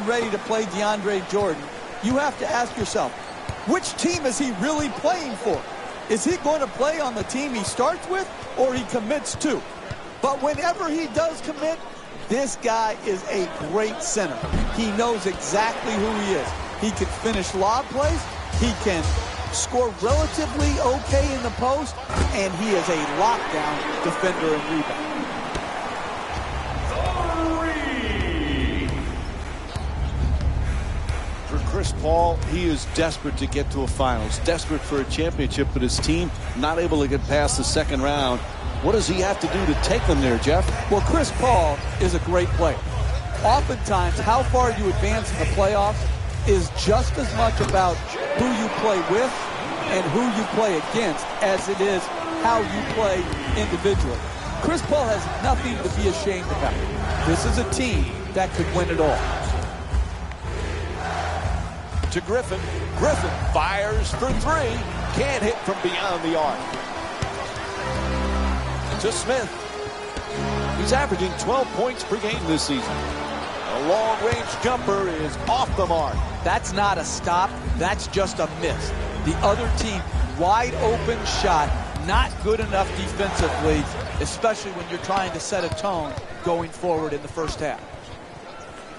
ready to play DeAndre Jordan, you have to ask yourself, which team is he really playing for? Is he going to play on the team he starts with or he commits to? But whenever he does commit, this guy is a great center. He knows exactly who he is. He can finish lob plays. He can score relatively okay in the post. And he is a lockdown defender and rebounder. For Chris Paul, he is desperate to get to a finals, desperate for a championship, but his team not able to get past the second round. What does he have to do to take them there, Jeff? Well, Chris Paul is a great player. Oftentimes, how far you advance in the playoffs is just as much about who you play with and who you play against as it is how you play individually. Chris Paul has nothing to be ashamed about. This is a team that could win it all. To Griffin. Griffin fires for three. Can't hit from beyond the arc. To Smith. He's averaging 12 points per game this season. A long-range jumper is off the mark. That's not a stop. That's just a miss. The other team, wide open shot, not good enough defensively, especially when you're trying to set a tone going forward in the first half.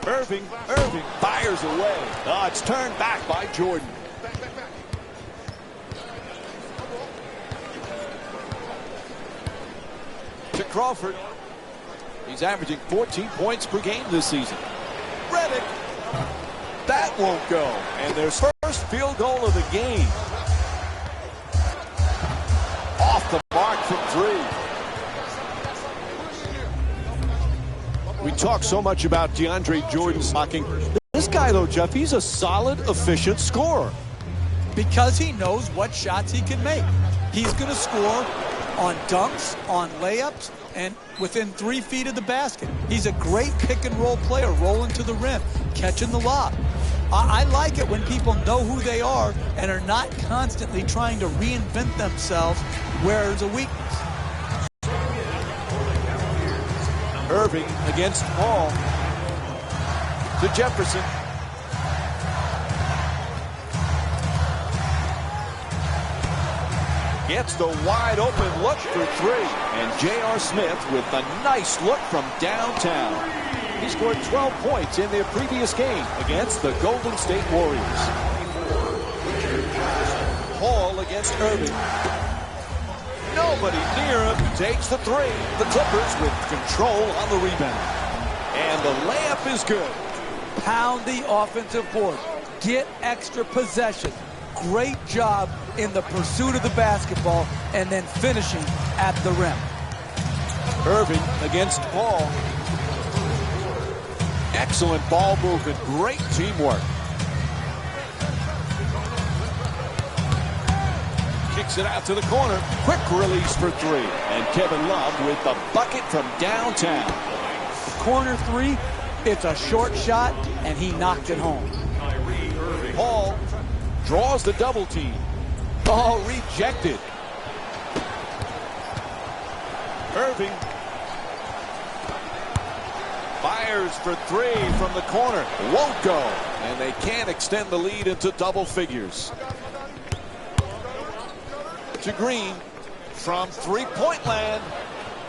Irving fires away. Oh, it's turned back by Jordan. To Crawford. He's averaging 14 points per game this season. Redick. That won't go. And their first field goal of the game. Off the mark from three. We talk so much about DeAndre Jordan's blocking. This guy, though, Jeff, he's a solid, efficient scorer. Because he knows what shots he can make. He's going to score on dunks, on layups, and within 3 feet of the basket. He's a great pick-and-roll player, rolling to the rim, catching the lob. I like it when people know who they are and are not constantly trying to reinvent themselves where there's a weakness. Irving against Paul. To Jefferson. Gets the wide open look for three. And J.R. Smith with a nice look from downtown. He scored 12 points in their previous game against the Golden State Warriors. Paul against Irving. Nobody near him. Takes the three. The Clippers with control on the rebound. And the layup is good. Pound the offensive board. Get extra possession. Great job in the pursuit of the basketball and then finishing at the rim. Irving against Paul. Excellent ball movement. Great teamwork. Kicks it out to the corner. Quick release for three. And Kevin Love with the bucket from downtown. Corner three, it's a short shot, and he knocked it home. Paul draws the double team. Ball rejected. Irving fires for three from the corner. Won't go. And they can't extend the lead into double figures. To Green from three-point land.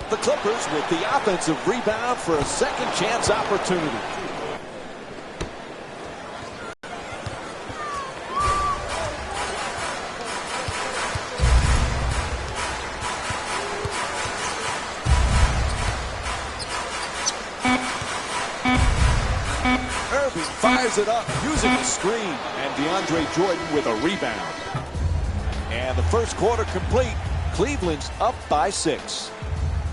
The Clippers with the offensive rebound for a second chance opportunity. Irving fires it up using the screen, and DeAndre Jordan with a rebound. And the first quarter complete. Cleveland's up by 6.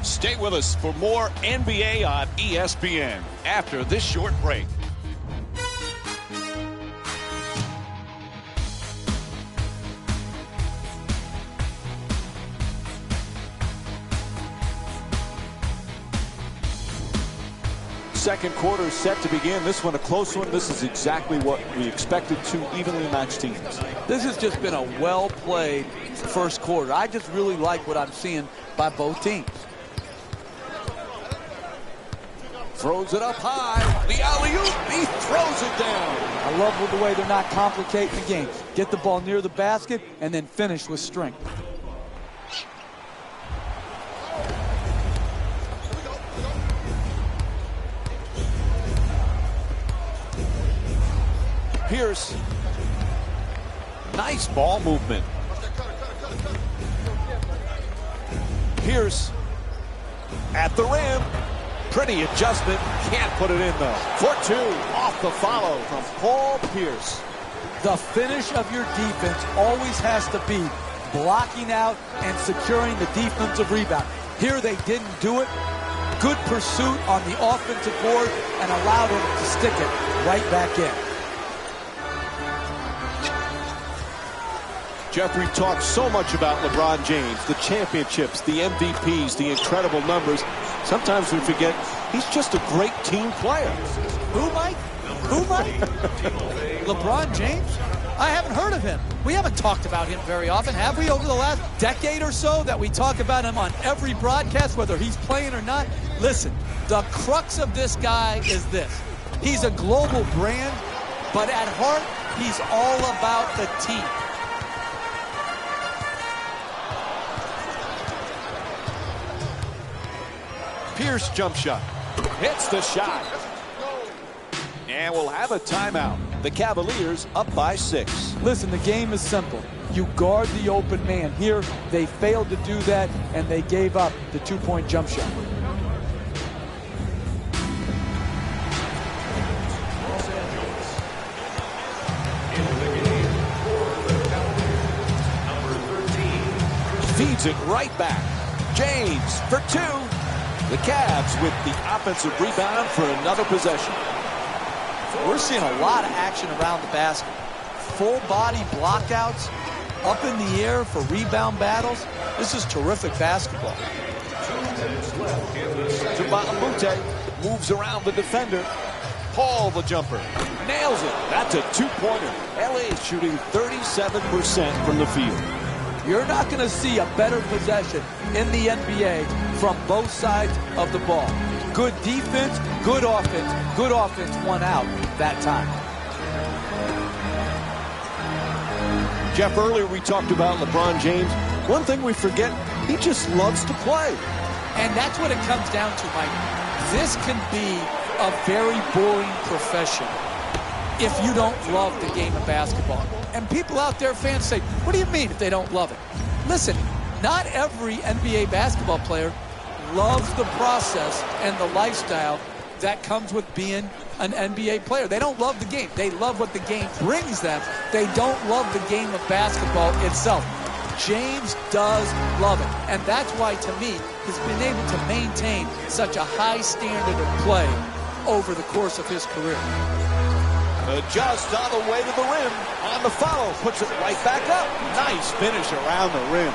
Stay with us for more NBA on ESPN after this short break. Second quarter set to begin. This one a close one. This is exactly what we expected, two evenly matched teams. This has just been a well-played first quarter. I just really like what I'm seeing by both teams. Throws it up high. The alley-oop. He throws it down. I love the way they're not complicating the game. Get the ball near the basket and then finish with strength. Pierce. Nice ball movement. Pierce at the rim. Pretty adjustment. Can't put it in, though. For two. Off the follow from Paul Pierce. The finish of your defense always has to be blocking out and securing the defensive rebound. Here they didn't do it. Good pursuit on the offensive board and allowed him to stick it right back in. Jeffrey talks so much about LeBron James, the championships, the MVPs, the incredible numbers. Sometimes we forget he's just a great team player. Who, Mike? Who, Mike? LeBron James? I haven't heard of him. We haven't talked about him very often, have we, over the last decade or so, that we talk about him on every broadcast, whether he's playing or not? Listen, the crux of this guy is this. He's a global brand, but at heart, he's all about the team. Pierce jump shot. Hits the shot. And we'll have a timeout. The Cavaliers up by 6. Listen, the game is simple. You guard the open man. Here, they failed to do that, and they gave up the two-point jump shot. Feeds it right back. James for 2. The Cavs with the offensive rebound for another possession. We're seeing a lot of action around the basket. Full body blockouts, up in the air for rebound battles. This is terrific basketball. Jabamute moves around the defender. Paul the jumper. Nails it. That's a two-pointer. LA shooting 37% from the field. You're not going to see a better possession in the NBA from both sides of the ball. Good defense, good offense. Good offense won out that time. Jeff, earlier we talked about LeBron James. One thing we forget, he just loves to play. And that's what it comes down to, Mike. This can be a very boring profession if you don't love the game of basketball. And people out there, fans, say, what do you mean if they don't love it? Listen, not every NBA basketball player loves the process and the lifestyle that comes with being an NBA player. They don't love the game. They love what the game brings them. They don't love the game of basketball itself. James does love it. And that's why, to me, he's been able to maintain such a high standard of play over the course of his career. Just on the way to the rim. On the follow. Puts it right back up. Nice finish around the rim.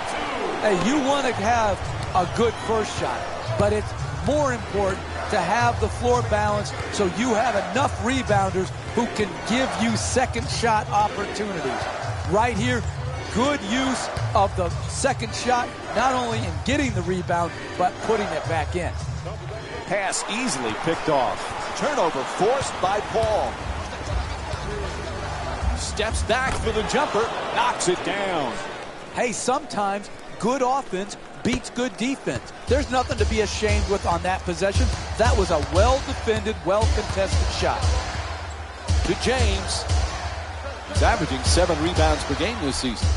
Hey, you want to have a good first shot, but it's more important to have the floor balance so you have enough rebounders who can give you second shot opportunities. Right here, good use of the second shot, not only in getting the rebound, but putting it back in. Pass easily picked off. Turnover forced by Paul. Steps back for the jumper, knocks it down. Hey, sometimes good offense beats good defense. There's nothing to be ashamed with on that possession. That was a well-defended, well-contested shot. To James. He's averaging 7 rebounds per game this season.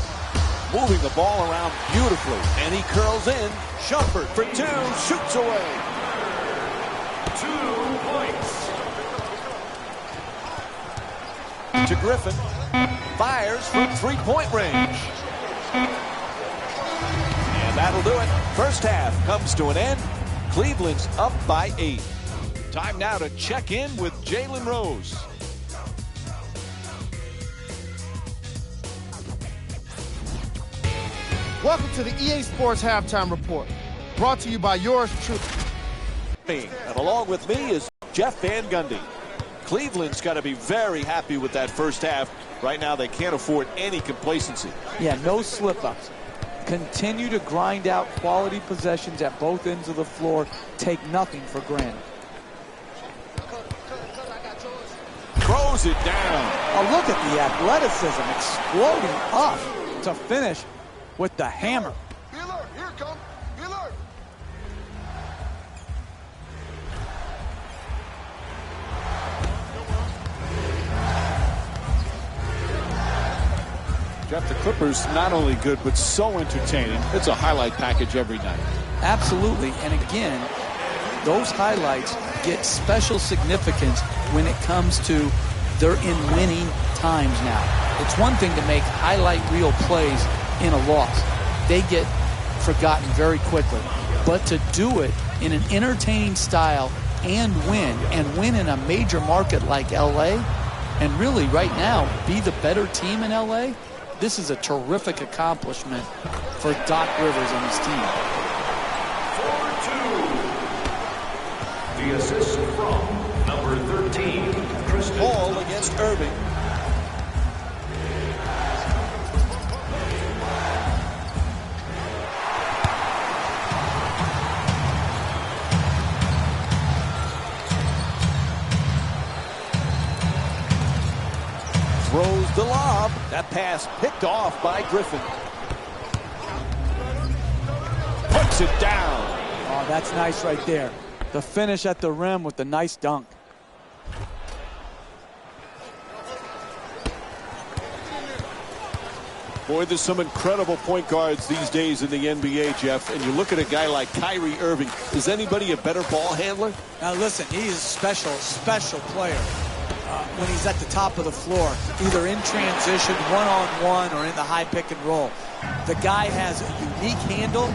Moving the ball around beautifully. And he curls in. Shumpert for 2. Shoots away. 2 points. To Griffin. Fires from three-point range. And that'll do it. First half comes to an end. Cleveland's up by 8. Time now to check in with Jalen Rose. Welcome to the EA Sports Halftime Report, brought to you by yours truly. And along with me is Jeff Van Gundy. Cleveland's got to be very happy with that first half. Right now, they can't afford any complacency. Yeah, no slip-ups. Continue to grind out quality possessions at both ends of the floor. Take nothing for granted. throws it down. Oh, look at the athleticism exploding up to finish with the hammer. Wheeler, here come. Wheeler. Jeff, the Clippers not only good, but so entertaining. It's a highlight package every night. Absolutely. And again, those highlights get special significance when it comes to they're in winning times now. It's one thing to make highlight reel plays in a loss. They get forgotten very quickly. But to do it in an entertaining style and win in a major market like LA, and really right now be the better team in LA, this is a terrific accomplishment for Doc Rivers and his team. The assist from number 13, Chris Paul against Irving. Throws the lob. That pass picked off by Griffin. Puts it down. Oh, that's nice right there. The finish at the rim with the nice dunk. Boy, there's some incredible point guards these days in the NBA, Jeff. And you look at a guy like Kyrie Irving. Is anybody a better ball handler? Now listen, he's a special player. When he's at the top of the floor, either in transition, one-on-one, or in the high pick and roll. The guy has a unique handle.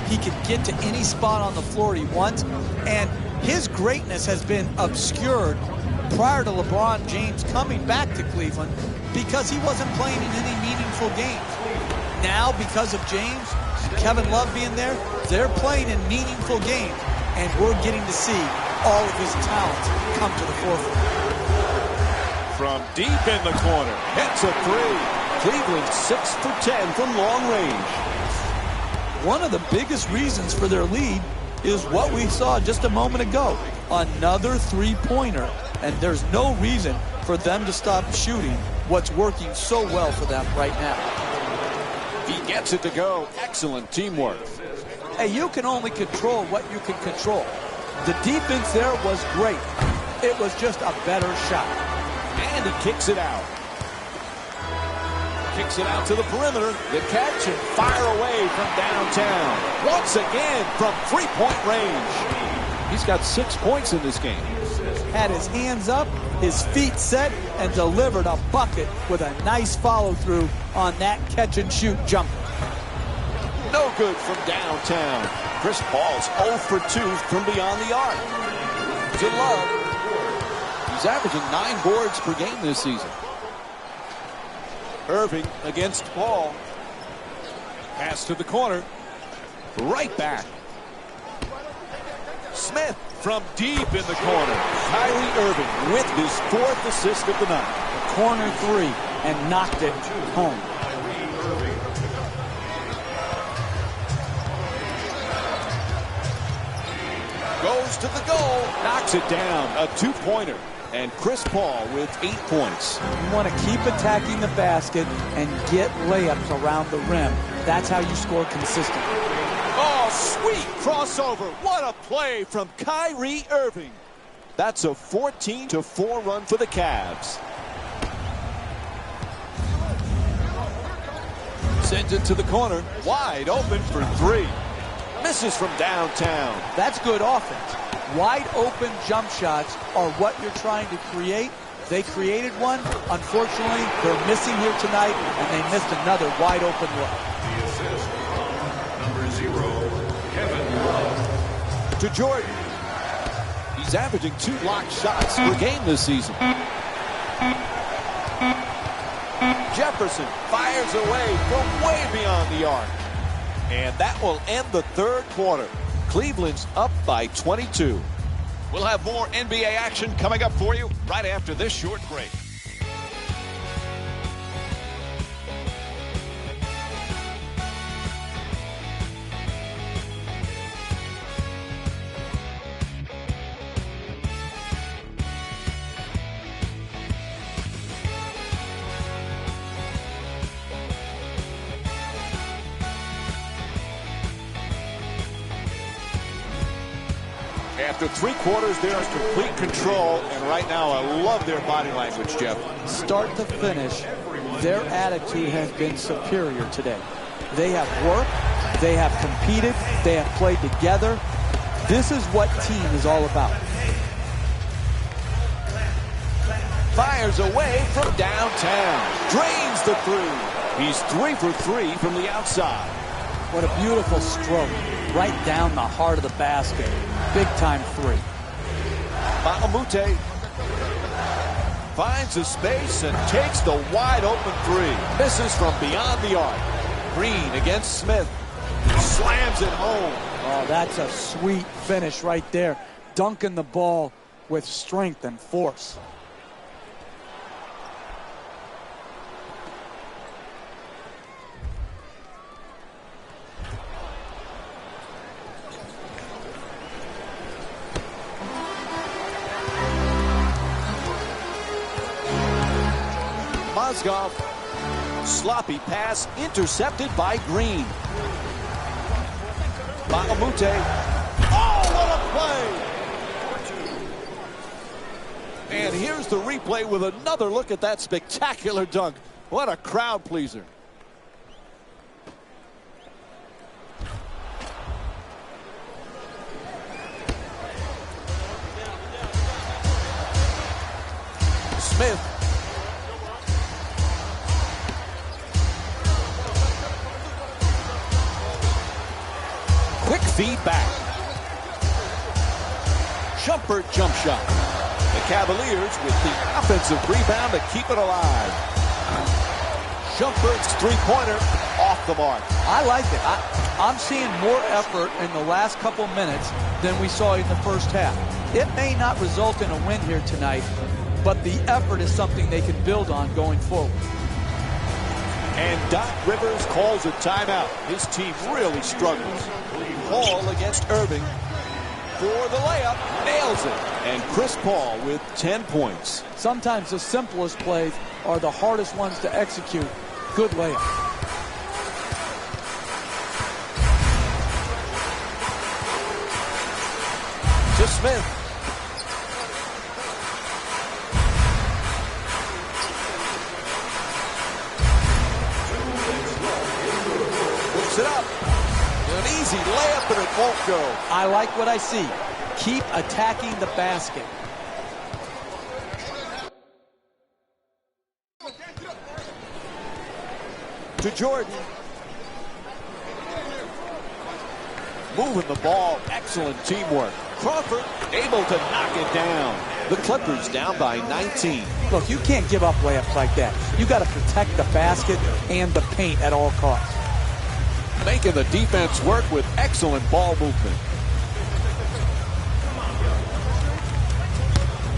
He can get to any spot on the floor he wants, and his greatness has been obscured prior to LeBron James coming back to Cleveland because he wasn't playing in any meaningful games. Now, because of James, Kevin Love being there, they're playing in meaningful games, and we're getting to see all of his talents come to the forefront. From deep in the corner, hits a three. Cleveland 6 for 10 from long range. One of the biggest reasons for their lead is what we saw just a moment ago. Another three-pointer. And there's no reason for them to stop shooting what's working so well for them right now. He gets it to go. Excellent teamwork. Hey, you can only control what you can control. The defense there was great. It was just a better shot. And he kicks it out. Kicks it out to the perimeter. The catch and fire away from downtown. Once again from three-point range. He's got 6 points in this game. Had his hands up, his feet set, and delivered a bucket with a nice follow-through on that catch-and-shoot jumper. No good from downtown. Chris Paul's 0 for 2 from beyond the arc. To Love. He's averaging 9 boards per game this season. Irving against Paul. Pass to the corner. Right back. Smith from deep in the corner. Kyrie Irving with his 4th assist of the night. Corner three and knocked it home. Goes to the goal. Knocks it down. A 2-pointer. And Chris Paul with 8 points. You want to keep attacking the basket and get layups around the rim. That's how you score consistently. Oh, sweet crossover. What a play from Kyrie Irving. That's a 14-4 run for the Cavs. Sends it to the corner. Wide open for 3. Misses from downtown. That's good offense. Wide open jump shots are what you're trying to create. They created one. Unfortunately, they're missing here tonight, and they missed another wide open look. The assist, number 0, Kevin Love. To Jordan. He's averaging 2 blocked shots per game this season. Jefferson fires away from way beyond the arc. And that will end the 3rd quarter. Cleveland's up by 22. We'll have more NBA action coming up for you right after this short break. After 3 quarters, they're in complete control, and right now I love their body language, Jeff. Start to finish, their attitude has been superior today. They have worked, they have competed, they have played together. This is what team is all about. Fires away from downtown. Drains the 3. He's 3 for 3 from the outside. What a beautiful stroke. Right down the heart of the basket. Big time 3. Bahamute finds a space and takes the wide open 3. Misses from beyond the arc. Green against Smith. Slams it home. Oh, that's a sweet finish right there. Dunking the ball with strength and force. Mozgov, sloppy pass intercepted by Green. Bahamute. Oh, what a play! And here's the replay with another look at that spectacular dunk. What a crowd pleaser. Smith. Quick feedback. Shumpert jump shot. The Cavaliers with the offensive rebound to keep it alive. Shumpert's three-pointer off the mark. I like it. I'm seeing more effort in the last couple minutes than we saw in the first half. It may not result in a win here tonight, but the effort is something they can build on going forward. And Doc Rivers calls a timeout. His team really struggles. Paul against Irving for the layup, nails it. And Chris Paul with 10 points. Sometimes the simplest plays are the hardest ones to execute. Good layup. To Smith. It up. An easy layup and it won't go. I like what I see. Keep attacking the basket. To Jordan. Moving the ball. Excellent teamwork. Crawford able to knock it down. The Clippers down by 19. Look, you can't give up layups like that. You got to protect the basket and the paint at all costs. Making the defense work with excellent ball movement.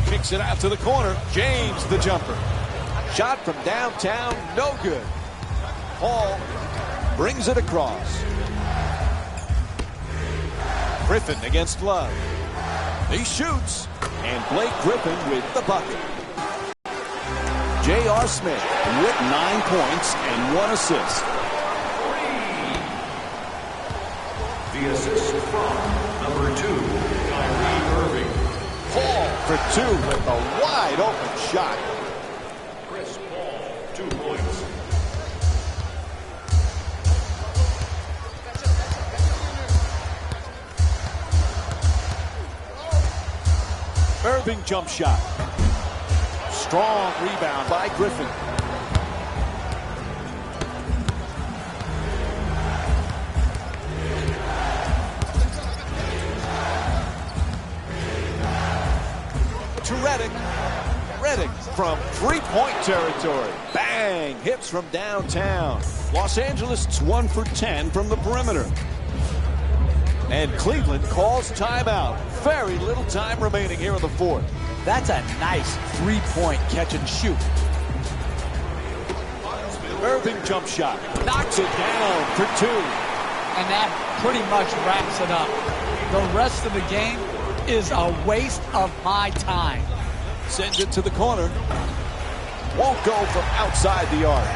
Kicks it out to the corner. James the jumper. Shot from downtown, no good. Paul brings it across. Griffin against Love. He shoots. And Blake Griffin with the bucket. J.R. Smith with 9 points and 1 assist. The assist from number 2, Kyrie Irving. Paul for 2 with a wide open shot. Chris Paul, 2 points. Irving jump shot. Strong rebound by Griffin. To Reddick. Reddick from three-point territory. Bang! Hits from downtown. Los Angeles 1 for 10 from the perimeter. And Cleveland calls timeout. Very little time remaining here in the fourth. That's a nice three-point catch and shoot. Irving jump shot. Knocks it down for 2. And that pretty much wraps it up. The rest of the game is a waste of my time. Sends it to the corner. Won't go from outside the arc.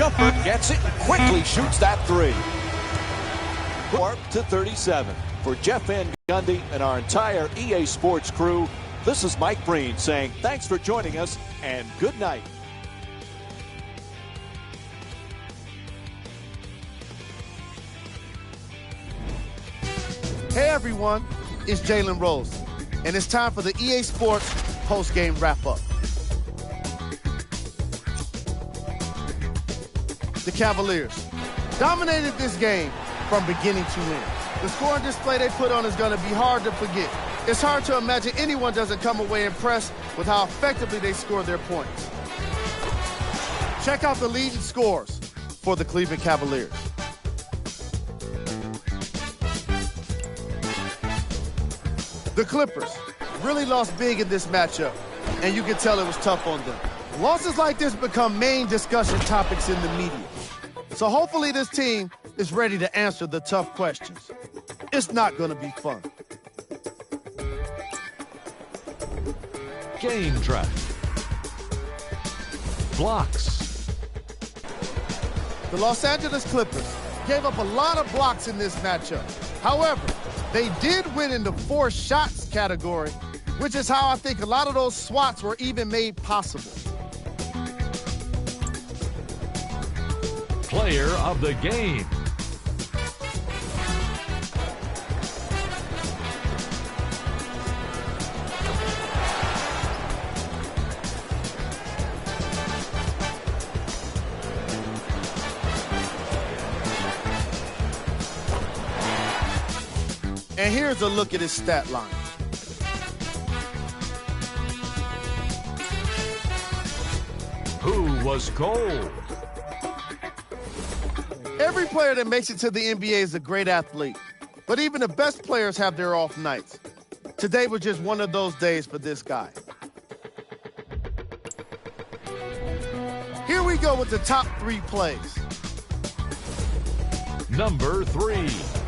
jumper, gets it, and quickly shoots that three. Warp to 37. For Jeff Van Gundy and our entire EA Sports crew, this is Mike Breen saying thanks for joining us and good night. Hey everyone, it's Jalen Rose, and it's time for the EA Sports post-game wrap-up. The Cavaliers dominated this game from beginning to end. The scoring display they put on is going to be hard to forget. It's hard to imagine anyone doesn't come away impressed with how effectively they score their points. Check out the leading scores for the Cleveland Cavaliers. The Clippers really lost big in this matchup, and you can tell it was tough on them. Losses like this become main discussion topics in the media. So hopefully this team is ready to answer the tough questions. It's not going to be fun. Game track. Blocks. The Los Angeles Clippers gave up a lot of blocks in this matchup. However, they did win in the forced shots category, which is how I think a lot of those swats were even made possible. Player of the game. And here's a look at his stat line. Who was cold? Every player that makes it to the NBA is a great athlete, but even the best players have their off nights. Today was just one of those days for this guy. Here we go with the top 3 plays. Number 3.